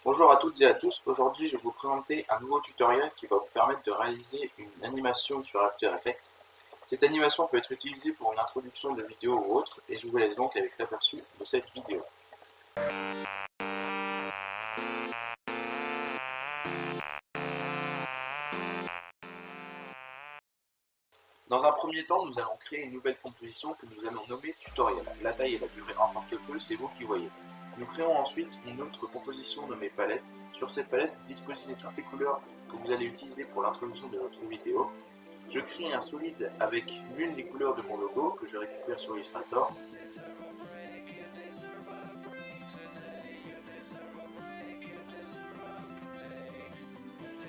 Bonjour à toutes et à tous, aujourd'hui je vais vous présenter un nouveau tutoriel qui va vous permettre de réaliser une animation sur After Effects. Cette animation peut être utilisée pour une introduction de vidéo ou autre, et je vous laisse donc avec l'aperçu de cette vidéo. Dans un premier temps, nous allons créer une nouvelle composition que nous allons nommer tutoriel. La taille et la durée importent peu, c'est vous qui voyez. Nous créons ensuite une autre composition nommée palette. Sur cette palette, disposez toutes les couleurs que vous allez utiliser pour l'introduction de votre vidéo. Je crée un solide avec l'une des couleurs de mon logo que je récupère sur Illustrator.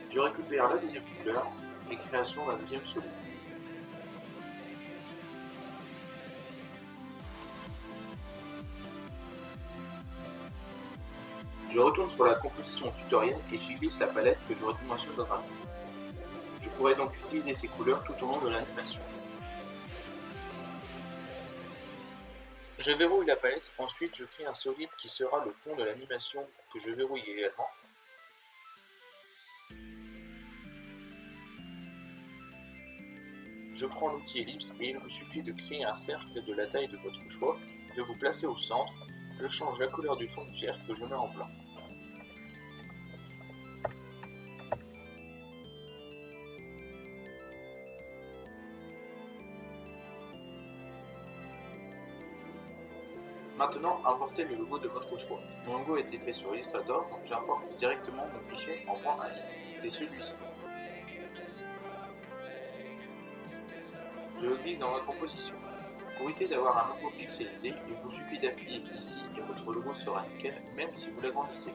Je récupère la deuxième couleur et création d'un deuxième solide. Je retourne sur la composition tutoriel et j'y glisse la palette que je redimensionne dans un coin. Je pourrais donc utiliser ces couleurs tout au long de l'animation. Je verrouille la palette, ensuite je crée un solide qui sera le fond de l'animation que je verrouille également. Je prends l'outil ellipse et il vous suffit de créer un cercle de la taille de votre choix, de vous placer au centre. Je change la couleur du fond du cercle que je mets en blanc. Maintenant, importez le logo de votre choix. Mon logo a été fait sur Illustrator, donc j'importe directement mon fichier en .ini. C'est celui-ci. Je le glisse dans ma composition. Pour éviter d'avoir un logo pixelisé, il vous suffit d'appuyer ici et votre logo sera nickel, même si vous l'agrandissez.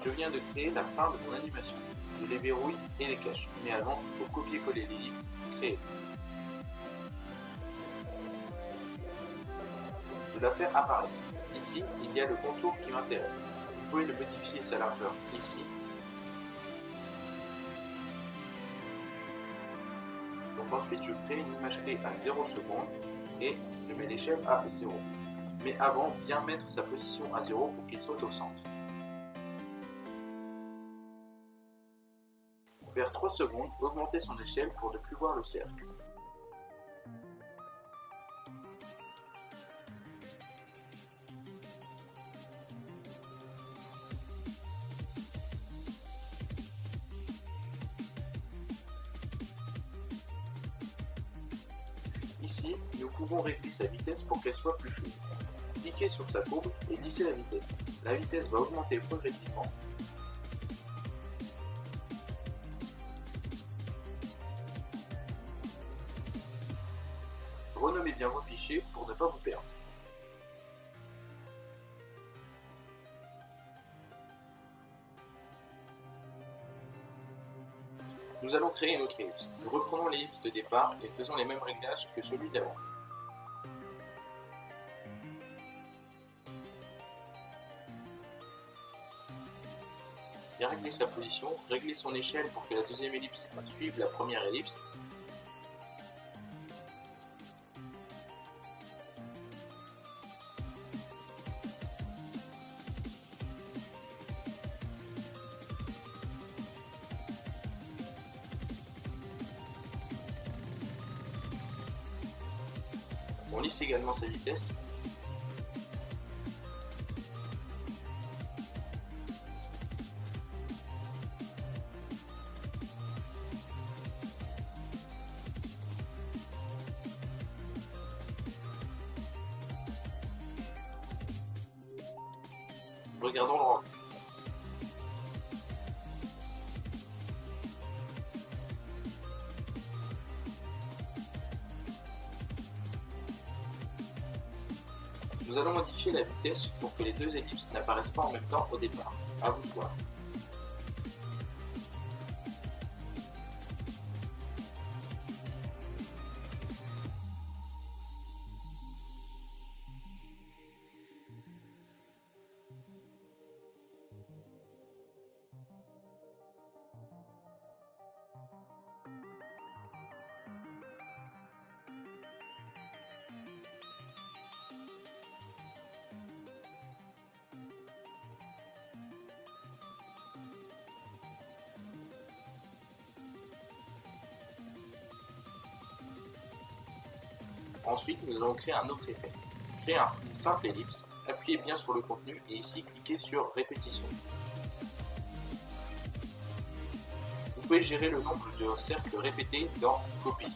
Je viens de créer la fin de mon animation. Je les verrouille et les cache. Mais avant, il faut copier-coller l'ellipse créée. De la faire apparaître. Ici, il y a le contour qui m'intéresse. Vous pouvez le modifier sa largeur ici. Donc ensuite, je crée une image clé à 0 secondes et je mets l'échelle à 0. Mais avant, bien mettre sa position à 0 pour qu'il saute au centre. Vers 3 secondes, augmentez son échelle pour ne plus voir le cercle. Ici, nous pouvons régler sa vitesse pour qu'elle soit plus fluide. Cliquez sur sa courbe et lissez la vitesse. La vitesse va augmenter progressivement. Renommez bien vos fichiers pour ne pas vous perdre. Nous allons créer une autre ellipse. Nous reprenons l'ellipse de départ et faisons les mêmes réglages que celui d'avant. Bien régler sa position, régler son échelle pour que la deuxième ellipse suive la première ellipse. On lisse également sa vitesse. Regardons le rendu. Nous allons modifier la vitesse pour que les deux ellipses n'apparaissent pas en même temps au départ. À vous de voir. Ensuite, nous allons créer un autre effet. Créer une simple ellipse, appuyez bien sur le contenu et ici cliquez sur répétition. Vous pouvez gérer le nombre de cercles répétés dans copie.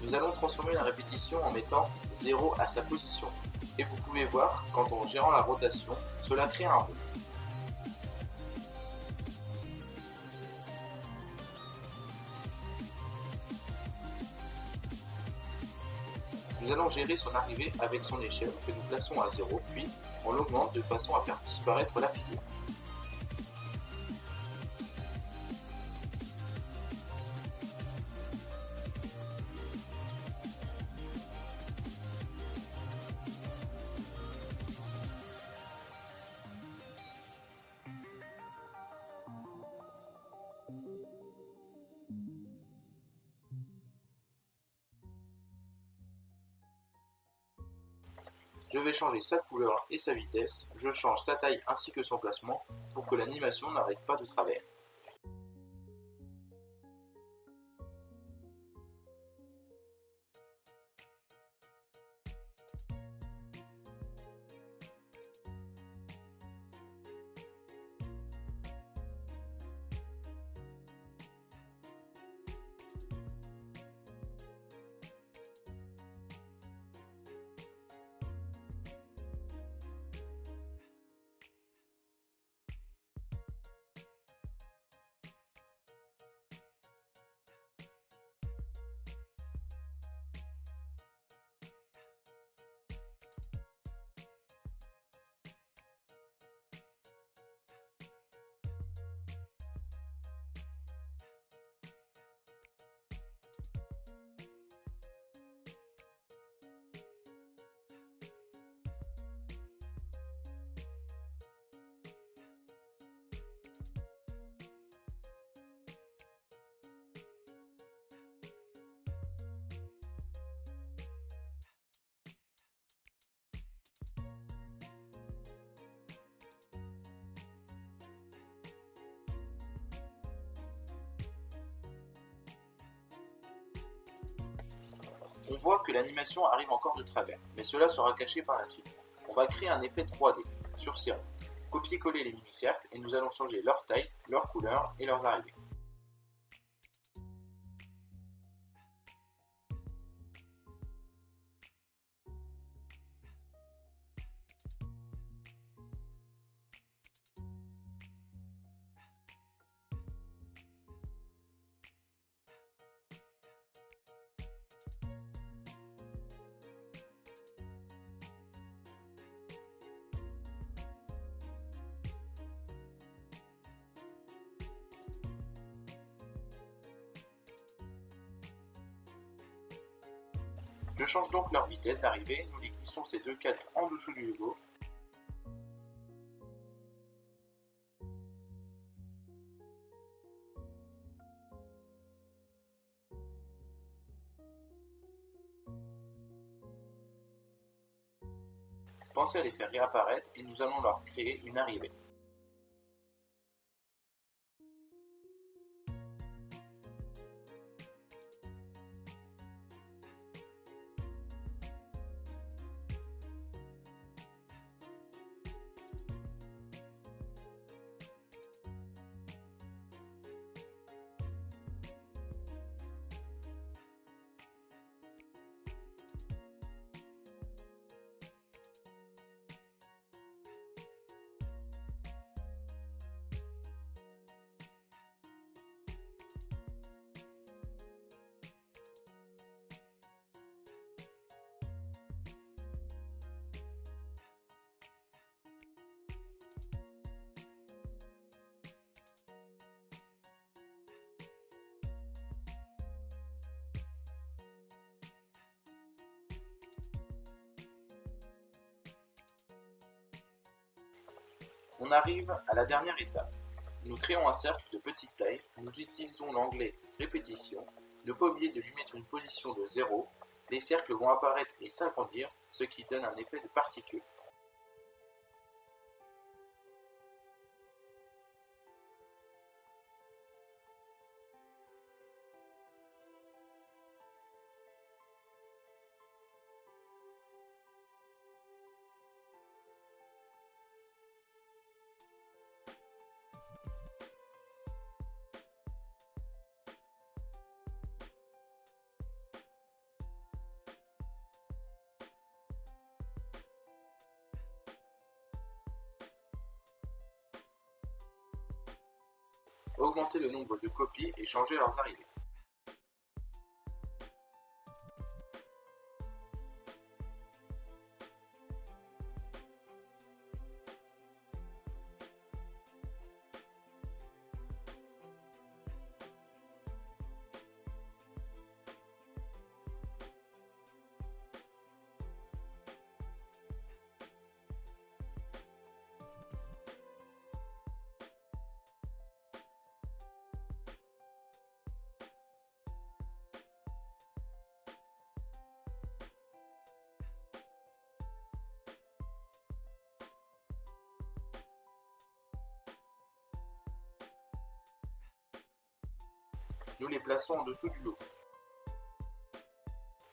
Nous allons transformer la répétition en mettant 0 à sa position. Et vous pouvez voir qu'en gérant la rotation, cela crée un rond. Nous allons gérer son arrivée avec son échelle que nous plaçons à 0, puis on l'augmente de façon à faire disparaître la figure. Je vais changer sa couleur et sa vitesse, je change sa taille ainsi que son placement pour que l'animation n'arrive pas de travers. On voit que l'animation arrive encore de travers, mais cela sera caché par la suite. On va créer un effet 3D sur ces ronds. Copier-coller les mini-cercles et nous allons changer leur taille, leur couleur et leurs arrivées. Je change donc leur vitesse d'arrivée, nous les glissons ces deux cadres en dessous du logo. Pensez à les faire réapparaître et nous allons leur créer une arrivée. On arrive à la dernière étape. Nous créons un cercle de petite taille, nous utilisons l'onglet répétition, ne pas oublier de lui mettre une position de 0, les cercles vont apparaître et s'agrandir, ce qui donne un effet de particules. augmenter le nombre de copies et changer leurs arrivées. Nous les plaçons en dessous du logo.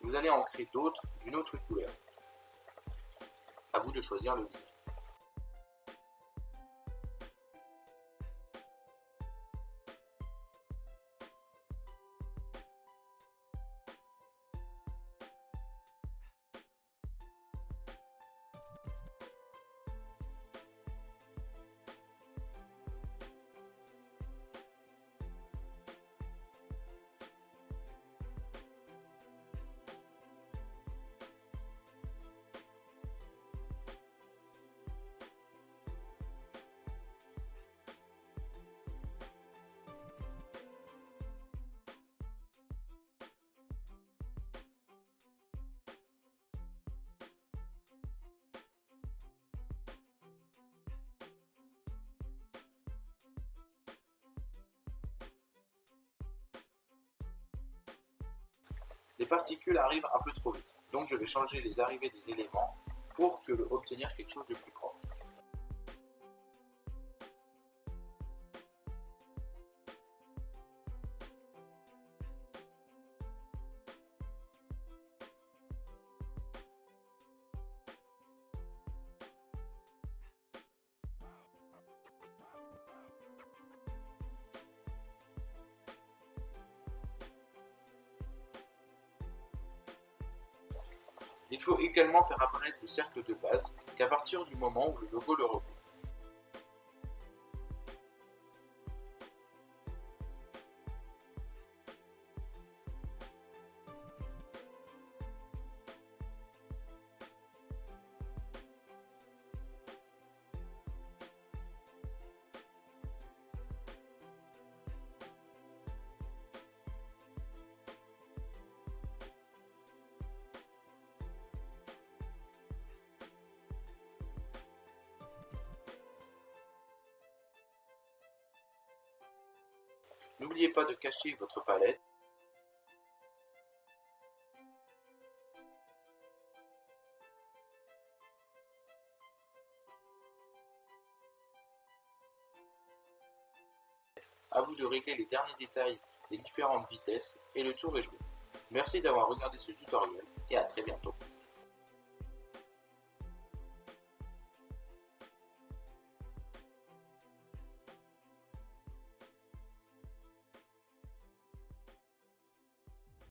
Vous allez en créer d'autres d'une autre couleur. À vous de choisir le visuel. Les particules arrivent un peu trop vite, donc je vais changer les arrivées des éléments pour obtenir quelque chose de plus propre. Il faut également faire apparaître le cercle de base qu'à partir du moment où le logo le recouvre. N'oubliez pas de cacher votre palette. À vous de régler les derniers détails des différentes vitesses et le tour est joué. Merci d'avoir regardé ce tutoriel et à très bientôt.